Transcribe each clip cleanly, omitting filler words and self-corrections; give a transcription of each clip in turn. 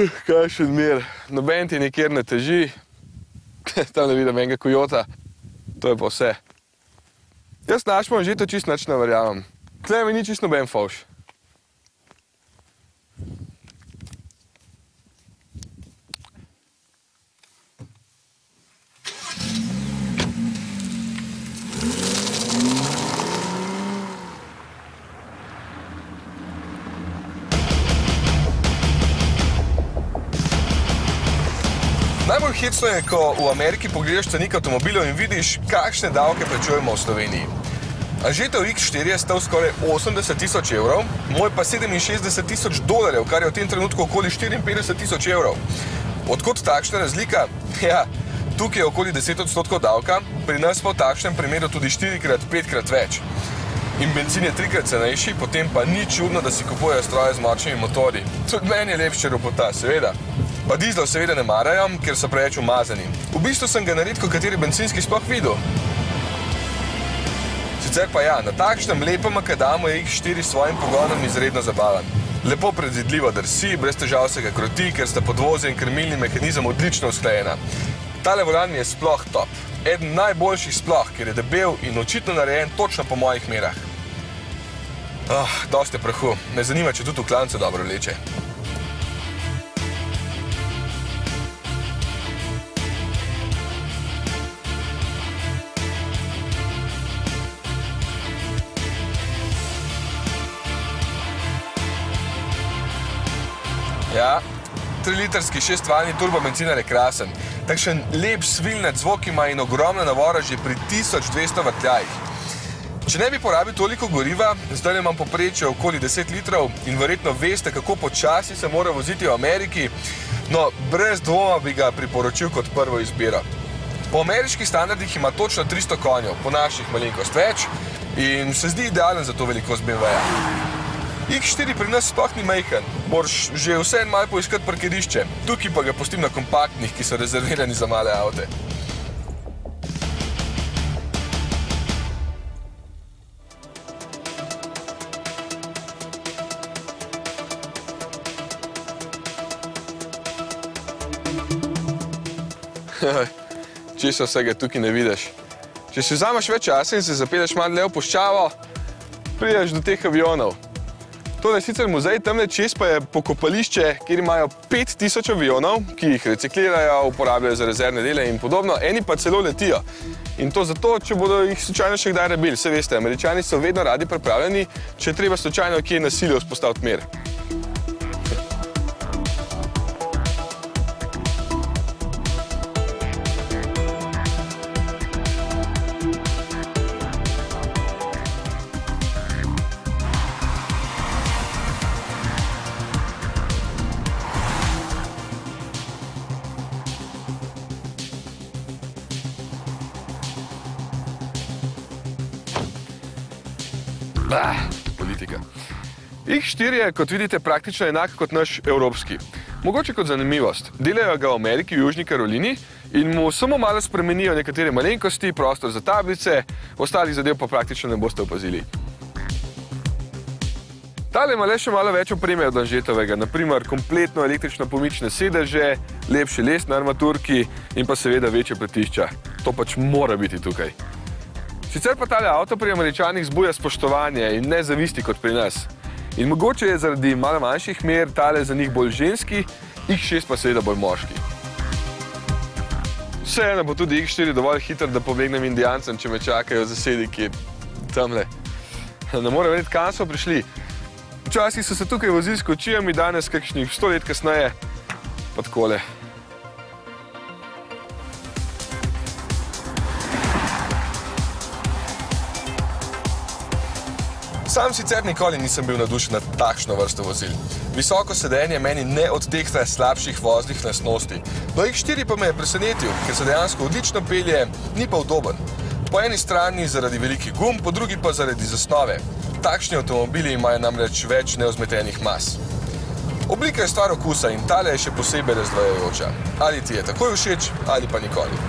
Kakšen mir. Noben ti nikjer ne teži. Tam ne vidim enega kojota. To je pa vse. Jaz našemu Anžetu čisto nič ne verjamem. Tle mi ni čisto noben fovš. Najbolj hecno je, ko v Ameriki pogledaš cenik avtomobilov in vidiš, kakšne davke plačujemo v Sloveniji. Anžetov X4 je stal skoraj 80 tisoč evrov, moj pa 67 tisoč dolarjev, kar je v tem trenutku okoli 54 tisoč evrov. Odkot takšna razlika? Ja, tukaj je okoli 10% davka, pri nas pa v takšnem primeru tudi 4-krat, 5-krat več. In benzin je 3-krat cenejši, potem pa ni čudno, da si kupujejo stroje z močnimi motorji. Tudi meni je lepše ropota, seveda. Pa dizlov seveda ne marajo, ker so preveč umazani. V bistvu sem ga na redko kateri bencinski sploh videl. Sicer pa ja, na takšnem lepem makadamu je X4 s svojim pogonom izredno zabaven. Lepo predvidljivo drsi, brez težav se ga kroti, ker sta podvozje in krmilni mehanizem odlično usklajena. Tale volan mi je sploh top. Eden najboljših sploh, ker je debel in očitno narejen točno po mojih merah. Dosti je prahu. Me zanima, če tudi v klancu dobro vleče. Ja, 3-litrski 6-valjni turbobencinar je krasen. Takšen lep svilnet zvok ima in ogromna navora že pri 1200 vrtljajih. Če ne bi porabil toliko goriva, zdaj imam poprečje okoli 10 litrov in verjetno veste, kako počasi se mora voziti v Ameriki, no, brez dvoma bi ga priporočil kot prvo izbiro. Po ameriških standardih ima točno 300 konjev, po naših malenkost več in se zdi idealen za to velikost BMW-ja. X4 pri nas sploh ni majhen, moraš že vseeno malo poiskati parkirišče, tukaj pa ga pustim na kompaktnih, ki so rezervirani za male avte. Čisto vsega tukaj ne vidiš. Če si vzameš več časa in se zapelješ malo dlje v puščavo, prideš do teh avionov. Tole je sicer muzej, tamle čez pa je pokopališče, kjer imajo 5000 avionov, ki jih reciklirajo, uporabljajo za rezervne dele in podobno, eni pa celo letijo. In to zato, če bodo jih slučajno še kdaj rabili. Saj veste, Američani so vedno radi pripravljeni, če je treba slučajno kje na sili vzpostaviti mir. Politika. X4 je, kot vidite, praktično enak kot naš evropski. Mogoče kot zanimivost. Delajo ga v Ameriki, v Južni Karolini in mu samo malo spremenijo nekatere malenkosti, prostor za tablice, ostalih zadev pa praktično ne boste opazili. Tale ima le še malo več opreme od Anžetovega, naprimer kompletno električno pomične sedeže, lepši les na armaturki in pa seveda večje platišča. To pač mora biti tukaj. Sicer pa tale avto pri Američanih zbuja spoštovanje in ne zavisti kot pri nas. In mogoče je zaradi malo manjših mer tale za njih bolj ženski, X6 pa seveda bolj moški. Vseeno bo tudi X4 dovolj hiter, da pobegnem Indijancem, če me čakajo zasediki tamle. Ne morem vedeti, kam smo prišli. Včasih so se tukaj vozili s kočijami, danes kakšnih 100 let kasneje pa takole. Sam sicer nikoli nisem bil navdušen nad takšno vrsto vozil. Visoko sedenje meni ne odtehta slabših voznih lastnosti. No, X4 pa me je presenetil, ker se dejansko odlično pelje, ni pa udoben. Po eni strani zaradi velikih gum, po drugi pa zaradi zasnove. Takšni avtomobili imajo namreč več neozmetenih mas. Oblika je stvar okusa in tale je še posebej razdvajajoča. Ali ti je takoj všeč, ali pa nikoli.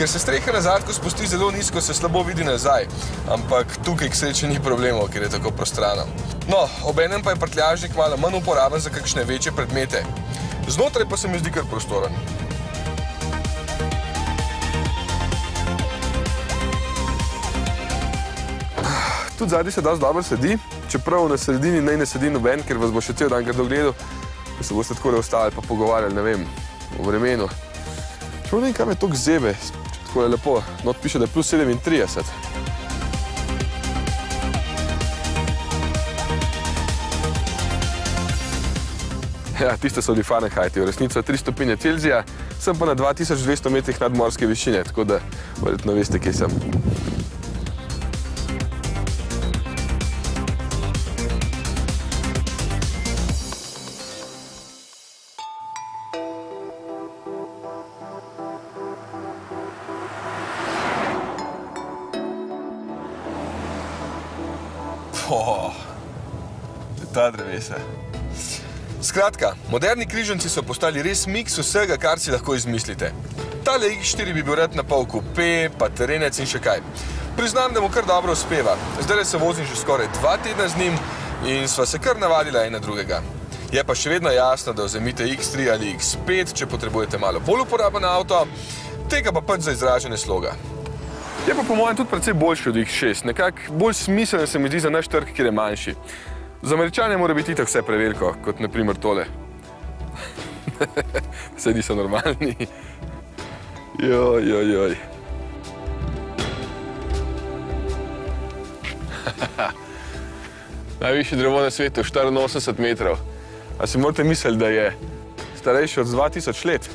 Ker se streha na zadku spusti zelo nizko, se slabo vidi nazaj, ampak tukaj k sreči ni problemov, ker je tako prostrano. No, obenem pa je prtljažnik malo manj uporaben za kakšne večje predmete. Znotraj pa se mi zdi kar prostoren. Tudi zadnji se dosti dobro sedi, čeprav na sredini ne sedi noben, ker vas bo še cel dan grdo gledal, da se boste takole ostali pa pogovarjali, ne vem, o vremenu. Čeprav ne vem, kaj me toliko zebe, tako je lepo, not piše, da je plus 37. Ja, tiste so Fahrenheiti, v resnici 3 stopinje Celzija, sem pa na 2200 metrih nadmorske višine, tako da verjetno veste, kje sem. Ta drevesa. Skratka, moderni križanci so postali res miks vsega, kar si lahko izmislite. Tale X4 bi bil rad na pol kupe, pa terenec in še kaj. Priznam, da mu kar dobro uspeva. Zdaj se vozim že skoraj 2 tedna z njim in sva se kar navadila ena drugega. Je pa še vedno jasno, da vzemite X3 ali X5, če potrebujete malo bolj uporaben avto, tega pa pač za izražanje sloga. Je pa po mojem tudi precej boljši od X6, nekako bolj smiseln se mi zdi za naš trg, kjer je manjši. Za Američane mora biti itak vse preveliko, kot naprimer tole. Saj niso normalni. Joj. Najvišje drevo na svetu, 84 metrov. A si morate misliti, da je starejši od 2000 let?